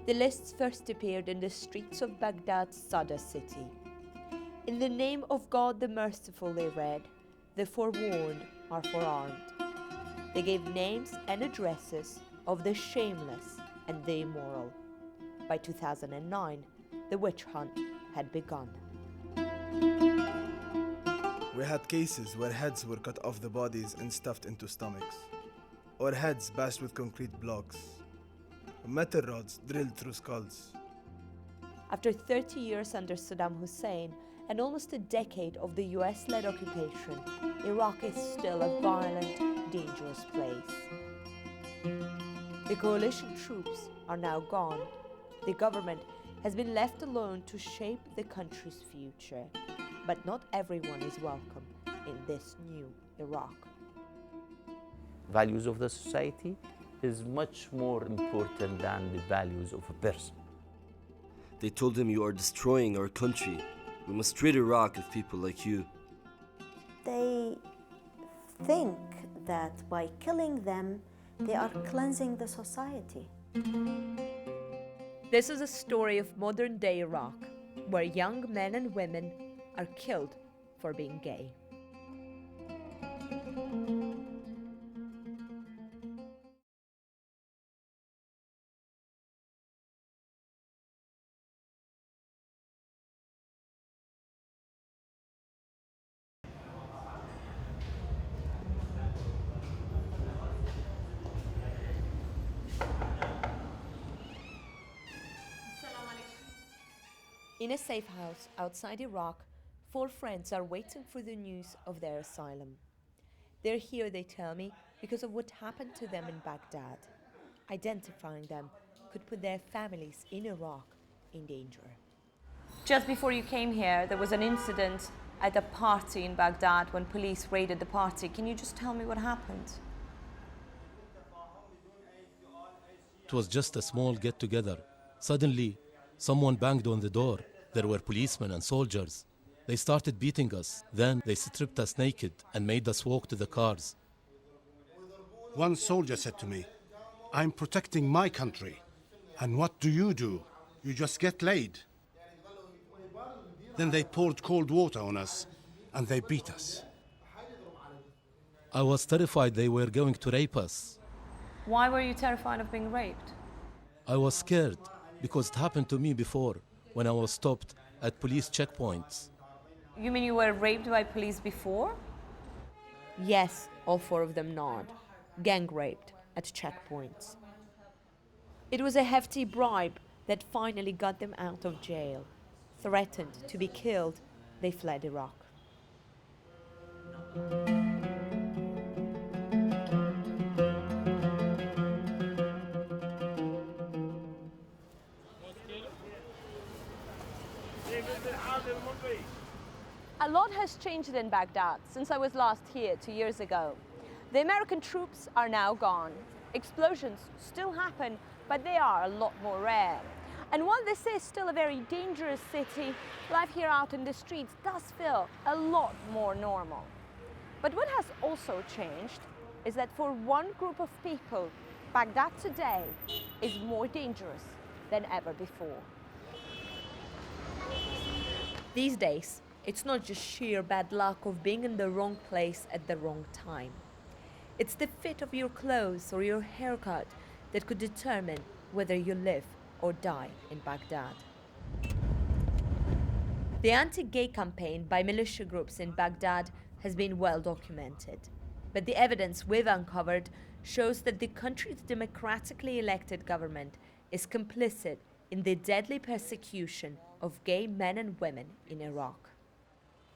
The lists first appeared in the streets of Baghdad's Sadr city. In the name of God the Merciful, they read, the forewarned are forearmed. They gave names and addresses of the shameless and the immoral. By 2009, the witch hunt had begun. We had cases where heads were cut off the bodies and stuffed into stomachs, or heads bashed with concrete blocks, metal rods drilled through skulls. After 30 years under Saddam Hussein and almost a decade of the US-led occupation, Iraq is still a violent, dangerous place. The coalition troops are now gone. The government has been left alone to shape the country's future. But not everyone is welcome in this new Iraq. Values of the society is much more important than the values of a person. They told him, "You are destroying our country. We must rid Iraq of people like you." They think that by killing them, they are cleansing the society. This is a story of modern-day Iraq, where young men and women are killed for being gay. In a safe house outside Iraq, 4 friends are waiting for the news of their asylum. They're here, they tell me, because of what happened to them in Baghdad. Identifying them could put their families in Iraq in danger. Just before you came here, there was an incident at a party in Baghdad when police raided the party. Can you just tell me what happened? It was just a small get-together. Suddenly, someone banged on the door. There were policemen and soldiers. They started beating us. Then they stripped us naked and made us walk to the cars. One soldier said to me, "I'm protecting my country. And what do? You just get laid." Then they poured cold water on us and they beat us. I was terrified they were going to rape us. Why were you terrified of being raped? I was scared because it happened to me before when I was stopped at police checkpoints. You mean you were raped by police before? Yes, all 4 of them nod. Gang raped at checkpoints. It was a hefty bribe that finally got them out of jail. Threatened to be killed, they fled Iraq. A lot has changed in Baghdad since I was last here 2 years ago. The American troops are now gone. Explosions still happen, but they are a lot more rare. And while this is still a very dangerous city, life here out in the streets does feel a lot more normal. But what has also changed is that for one group of people, Baghdad today is more dangerous than ever before. These days, it's not just sheer bad luck of being in the wrong place at the wrong time. It's the fit of your clothes or your haircut that could determine whether you live or die in Baghdad. The anti-gay campaign by militia groups in Baghdad has been well documented. But the evidence we've uncovered shows that the country's democratically elected government is complicit in the deadly persecution of gay men and women in Iraq.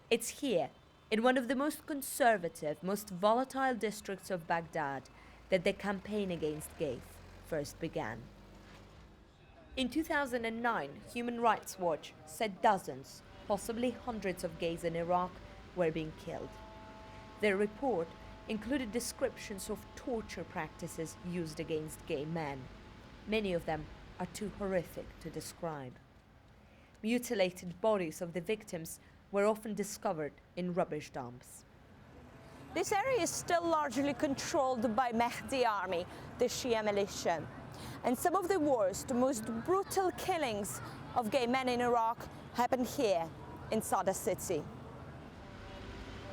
It's here, in one of the most conservative, most volatile districts of Baghdad, that the campaign against gays first began. In 2009, Human Rights Watch said dozens, possibly hundreds of gays in Iraq were being killed. Their report included descriptions of torture practices used against gay men. Many of them are too horrific to describe. Mutilated bodies of the victims were often discovered in rubbish dumps. This area is still largely controlled by Mahdi army, the Shia militia. And some of the worst, most brutal killings of gay men in Iraq happened here in Sadr city.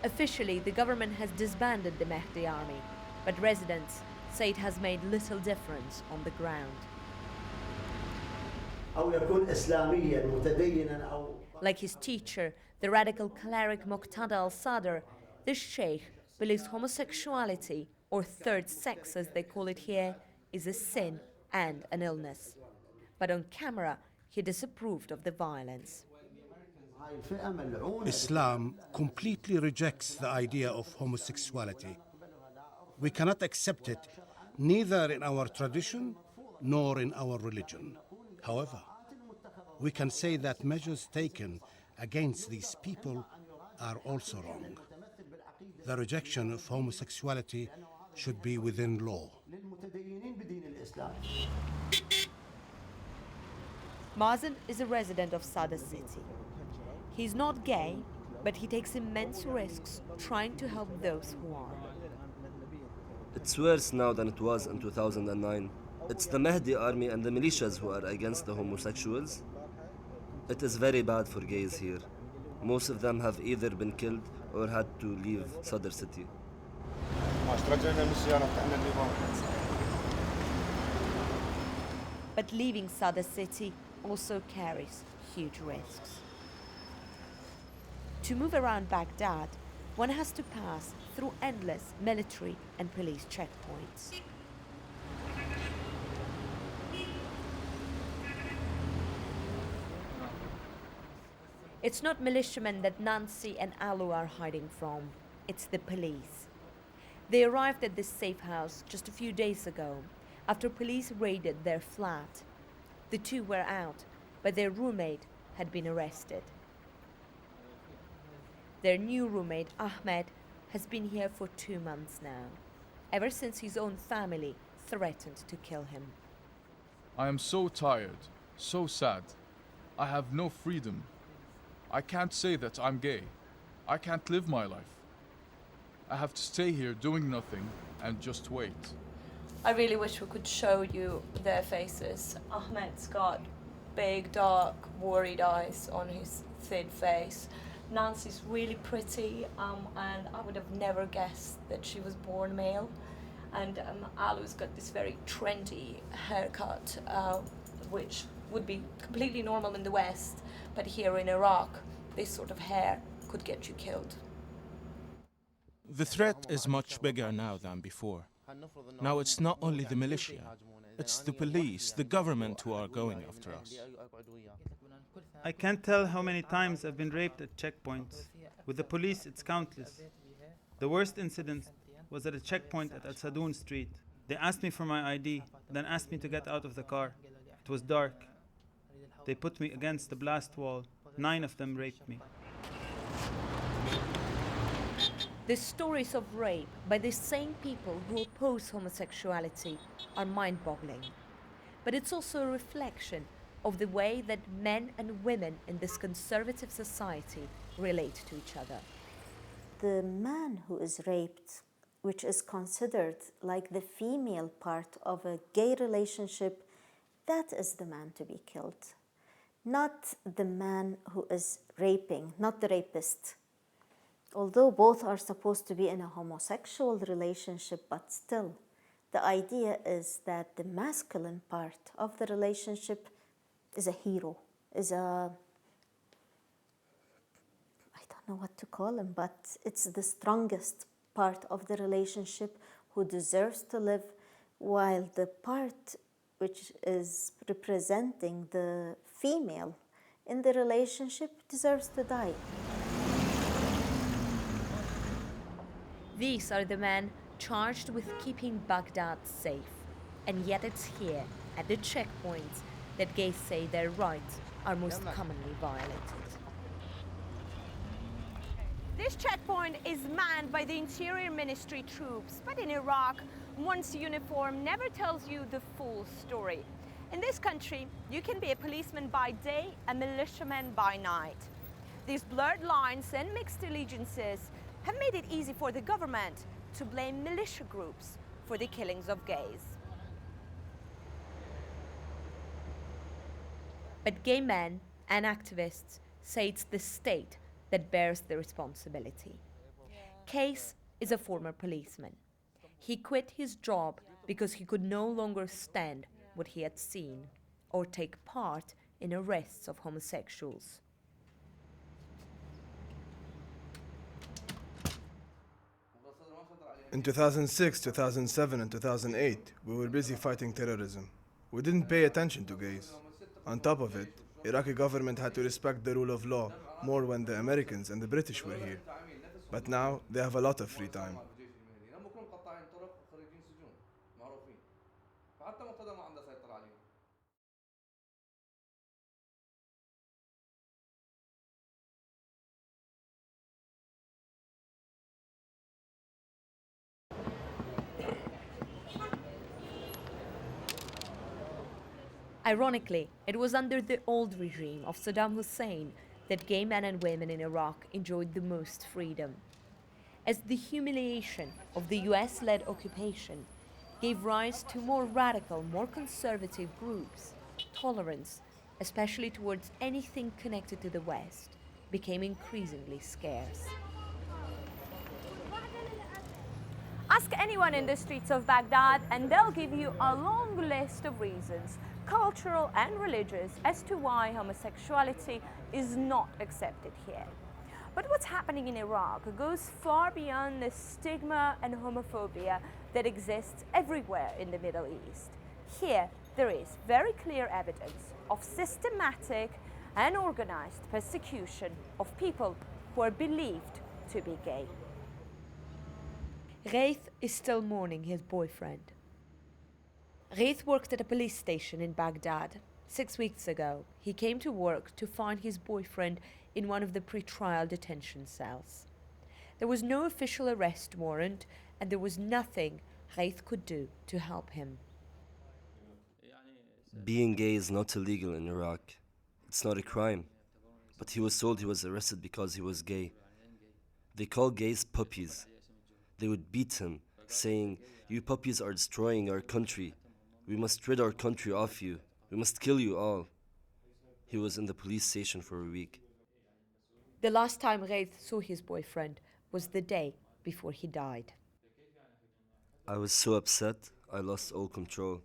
Officially, the government has disbanded the Mahdi army, but residents say it has made little difference on the ground. Like his teacher, the radical cleric Muqtada al-Sadr, this sheikh believes homosexuality, or third sex as they call it here, is a sin and an illness. But on camera, he disapproved of the violence. Islam completely rejects the idea of homosexuality. We cannot accept it, neither in our tradition nor in our religion. However, we can say that measures taken against these people are also wrong. The rejection of homosexuality should be within law. Mazen is a resident of Sadr city. He's not gay, but he takes immense risks trying to help those who are. It's worse now than it was in 2009. It's the Mahdi army and the militias who are against the homosexuals. It is very bad for gays here. Most of them have either been killed or had to leave Sadr city. But leaving Sadr city also carries huge risks. To move around Baghdad, one has to pass through endless military and police checkpoints. It's not militiamen that Nancy and Alu are hiding from, it's the police. They arrived at this safe house just a few days ago, after police raided their flat. The two were out, but their roommate had been arrested. Their new roommate, Ahmed, has been here for 2 months now, ever since his own family threatened to kill him. I am so tired, so sad. I have no freedom. I can't say that I'm gay. I can't live my life. I have to stay here doing nothing and just wait. I really wish we could show you their faces. Ahmed's got big, dark, worried eyes on his thin face. Nancy's really pretty, and I would have never guessed that she was born male. And Alu's got this very trendy haircut, which would be completely normal in the West, but here in Iraq, this sort of hair could get you killed. The threat is much bigger now than before. Now it's not only the militia, it's the police, the government who are going after us. I can't tell how many times I've been raped at checkpoints. With the police, it's countless. The worst incident was at a checkpoint at Al-Sadoun Street. They asked me for my ID, then asked me to get out of the car. It was dark. They put me against the blast wall. 9 of them raped me. The stories of rape by the same people who oppose homosexuality are mind-boggling. But it's also a reflection of the way that men and women in this conservative society relate to each other. The man who is raped, which is considered like the female part of a gay relationship, that is the man to be killed. Not the man who is raping, not the rapist. Although both are supposed to be in a homosexual relationship, but still, the idea is that the masculine part of the relationship is a hero, is a, I don't know what to call him, but it's the strongest part of the relationship who deserves to live, while the part which is representing the female in the relationship deserves to die. These are the men charged with keeping Baghdad safe. And yet it's here, at the checkpoints, that gays say their rights are most commonly violated. This checkpoint is manned by the Interior Ministry troops, but in Iraq, one's uniform never tells you the full story. In this country, you can be a policeman by day, a militiaman by night. These blurred lines and mixed allegiances have made it easy for the government to blame militia groups for the killings of gays. But gay men and activists say it's the state that bears the responsibility. Case is a former policeman. He quit his job because he could no longer stand what he had seen or take part in arrests of homosexuals. In 2006, 2007, and 2008, we were busy fighting terrorism. We didn't pay attention to gays. On top of it, Iraqi government had to respect the rule of law more when the Americans and the British were here. But now they have a lot of free time. Ironically, it was under the old regime of Saddam Hussein that gay men and women in Iraq enjoyed the most freedom. As the humiliation of the US-led occupation gave rise to more radical, more conservative groups, tolerance, especially towards anything connected to the West, became increasingly scarce. Ask anyone in the streets of Baghdad and they'll give you a long list of reasons, cultural and religious, as to why homosexuality is not accepted here. But what's happening in Iraq goes far beyond the stigma and homophobia that exists everywhere in the Middle East. Here, there is very clear evidence of systematic and organized persecution of people who are believed to be gay. Ghaith is still mourning his boyfriend. Ghaith worked at a police station in Baghdad. 6 weeks ago, he came to work to find his boyfriend in one of the pre-trial detention cells. There was no official arrest warrant, and there was nothing Ghaith could do to help him. Being gay is not illegal in Iraq. It's not a crime. But he was told he was arrested because he was gay. They call gays puppies. They would beat him, saying, "You puppies are destroying our country. We must rid our country of you. We must kill you all." He was in the police station for a week. The last time Ghaith saw his boyfriend was the day before he died. I was so upset, I lost all control.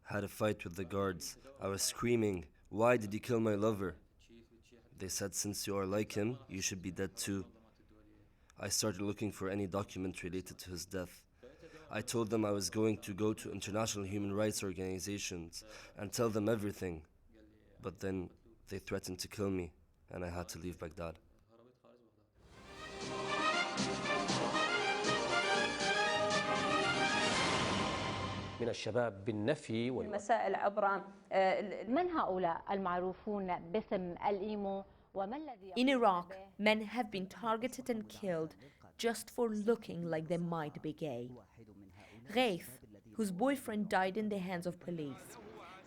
Had a fight with the guards. I was screaming, "Why did you kill my lover?" They said, "Since you are like him, you should be dead too." I started looking for any document related to his death. I told them I was going to go to international human rights organizations and tell them everything. But then they threatened to kill me, and I had to leave Baghdad. من الشباب بالنفي المسائل عبر من هؤلاء المعروفون باسم الإيمو وما الذي In Iraq, men have been targeted and killed just for looking like they might be gay. Ghaith, whose boyfriend died in the hands of police,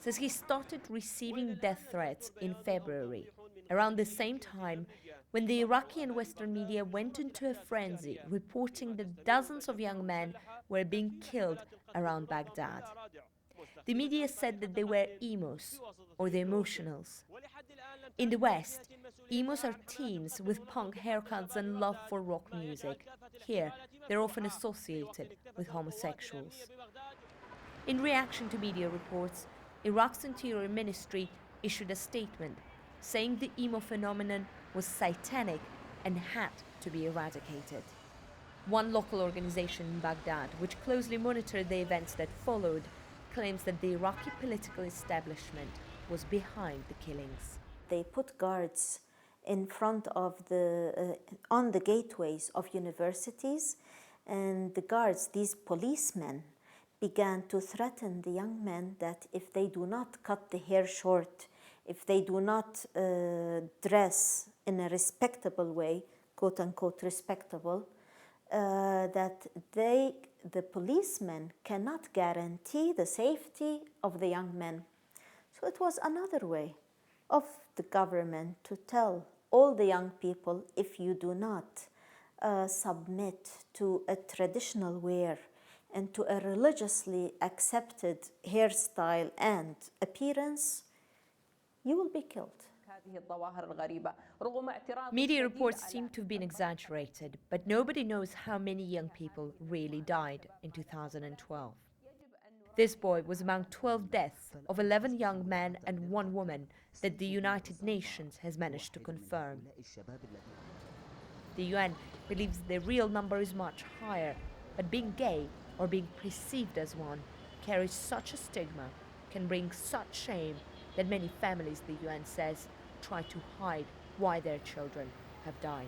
says he started receiving death threats in February, around the same time when the Iraqi and Western media went into a frenzy, reporting that dozens of young men were being killed around Baghdad. The media said that they were emos, or the emotionals. In the West, emos are teens with punk haircuts and love for rock music. Here, they're often associated with homosexuals. In reaction to media reports, Iraq's Interior Ministry issued a statement saying the emo phenomenon was satanic and had to be eradicated. One local organization in Baghdad, which closely monitored the events that followed, claims that the Iraqi political establishment was behind the killings. They put guards in front of on the gateways of universities, and the guards, these policemen, began to threaten the young men that if they do not cut the hair short, if they do not dress in a respectable way, quote unquote respectable, that the policemen cannot guarantee the safety of the young men. So it was another way of the government to tell all the young people, if you do not submit to a traditional wear and to a religiously accepted hairstyle and appearance, you will be killed. Media reports seem to have been exaggerated, but nobody knows how many young people really died in 2012. This boy was among 12 deaths of 11 young men and 1 woman that the United Nations has managed to confirm. The UN believes the real number is much higher, but being gay or being perceived as one carries such a stigma, can bring such shame that many families, the UN says, try to hide why their children have died.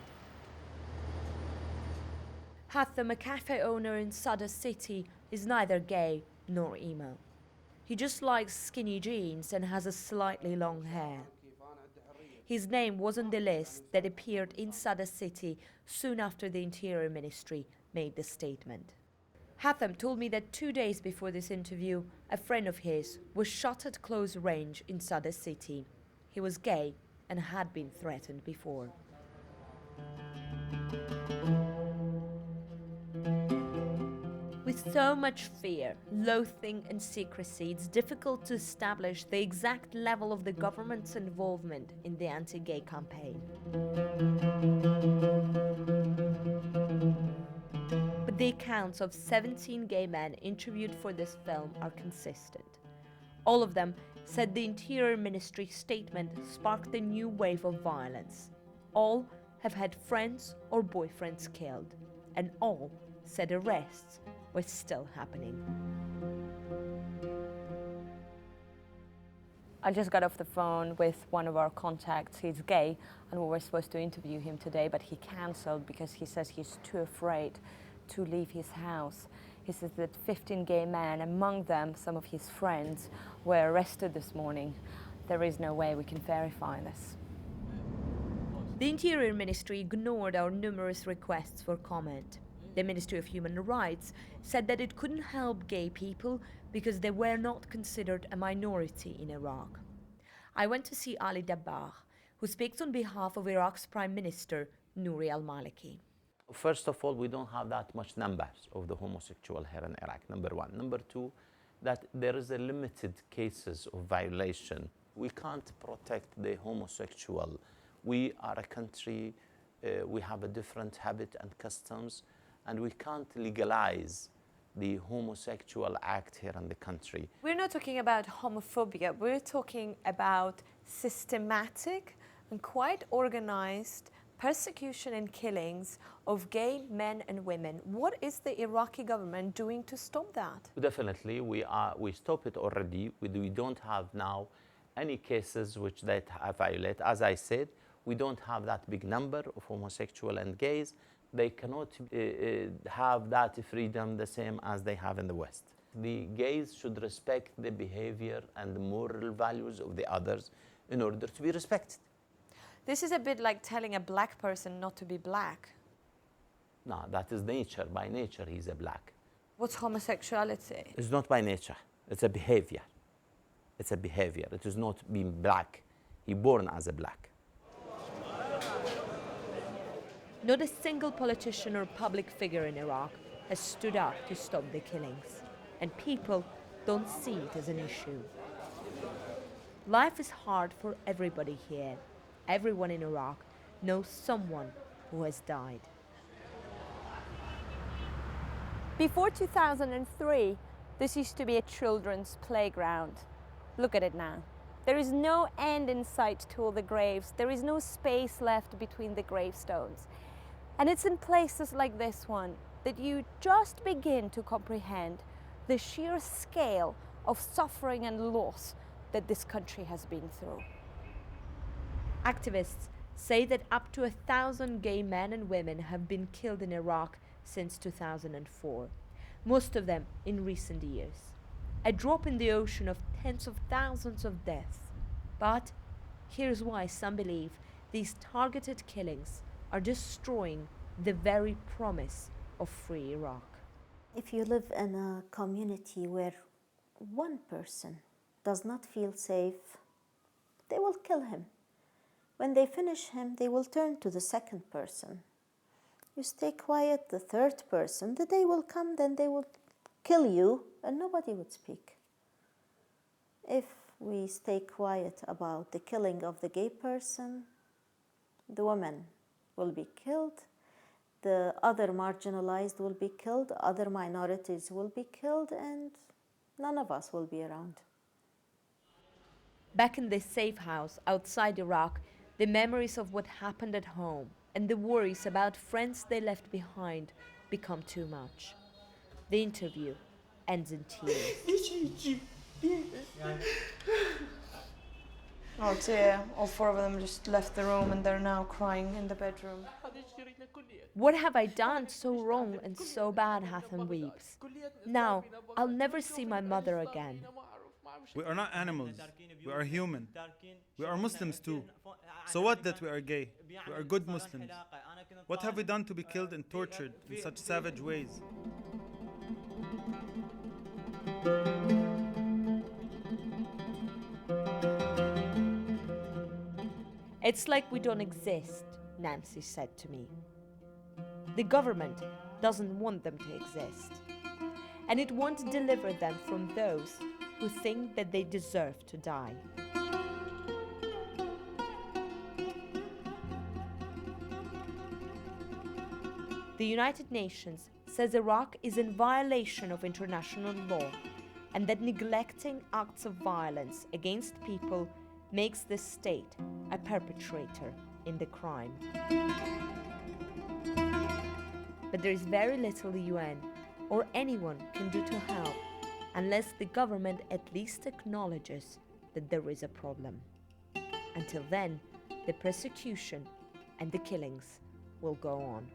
Hatham, a cafe owner in Sadr city, is neither gay nor emo. He just likes skinny jeans and has a slightly long hair. His name was on the list that appeared in Sadr city soon after the Interior Ministry made the statement. Hatham told me that 2 days before this interview, a friend of his was shot at close range in Sadr city. He was gay and had been threatened before. With so much fear, loathing and secrecy, it's difficult to establish the exact level of the government's involvement in the anti-gay campaign. But the accounts of 17 gay men interviewed for this film are consistent. All of them said the Interior Ministry statement sparked a new wave of violence. All have had friends or boyfriends killed, and all said arrests were still happening. I just got off the phone with one of our contacts. He's gay, and we were supposed to interview him today, but he cancelled because he says he's too afraid to leave his house. He says that 15 gay men, among them some of his friends, were arrested this morning. There is no way we can verify this. The Interior Ministry ignored our numerous requests for comment. The Ministry of Human Rights said that it couldn't help gay people because they were not considered a minority in Iraq. I went to see Ali Dabbar, who speaks on behalf of Iraq's Prime Minister, Nouri al-Maliki. First of all, we don't have that much numbers of the homosexual here in Iraq, number one. Number two, that there is a limited cases of violation. We can't protect the homosexual. We are a country, we have a different habit and customs, and we can't legalize the homosexual act here in the country. We're not talking about homophobia, we're talking about systematic and quite organized persecution and killings of gay men and women. What is the Iraqi government doing to stop that? Definitely, we stop it already. We don't have now any cases which that violate. As I said, we don't have that big number of homosexual and gays. They cannot have that freedom the same as they have in the West. The gays should respect the behavior and the moral values of the others in order to be respected. This is a bit like telling a black person not to be black. No, that is nature. By nature, he's a black. What's homosexuality? It's not by nature. It's a behavior. It's a behavior. It is not being black. He born as a black. Not a single politician or public figure in Iraq has stood up to stop the killings, and people don't see it as an issue. Life is hard for everybody here. Everyone in Iraq knows someone who has died. Before 2003, this used to be a children's playground. Look at it now. There is no end in sight to all the graves. There is no space left between the gravestones. And it's in places like this one that you just begin to comprehend the sheer scale of suffering and loss that this country has been through. Activists say that up to 1,000 gay men and women have been killed in Iraq since 2004, most of them in recent years. A drop in the ocean of tens of thousands of deaths. But here's why some believe these targeted killings are destroying the very promise of free Iraq. If you live in a community where one person does not feel safe, they will kill him. When they finish him, they will turn to the second person. You stay quiet, the third person, the day will come, then they will kill you, and nobody would speak. If we stay quiet about the killing of the gay person, the woman will be killed, the other marginalized will be killed, other minorities will be killed, and none of us will be around. Back in this safe house outside Iraq, the memories of what happened at home and the worries about friends they left behind become too much. The interview ends in tears. Oh dear, all four of them just left the room and they're now crying in the bedroom. What have I done so wrong and so bad, Hatham weeps. Now, I'll never see my mother again. We are not animals. We are human. We are Muslims too. So what that we are gay? We are good Muslims. What have we done to be killed and tortured in such savage ways? It's like we don't exist, Nancy said to me. The government doesn't want them to exist. And it won't deliver them from those who think that they deserve to die. The United Nations says Iraq is in violation of international law and that neglecting acts of violence against people makes the state a perpetrator in the crime. But there is very little the UN or anyone can do to help unless the government at least acknowledges that there is a problem. Until then, the persecution and the killings will go on.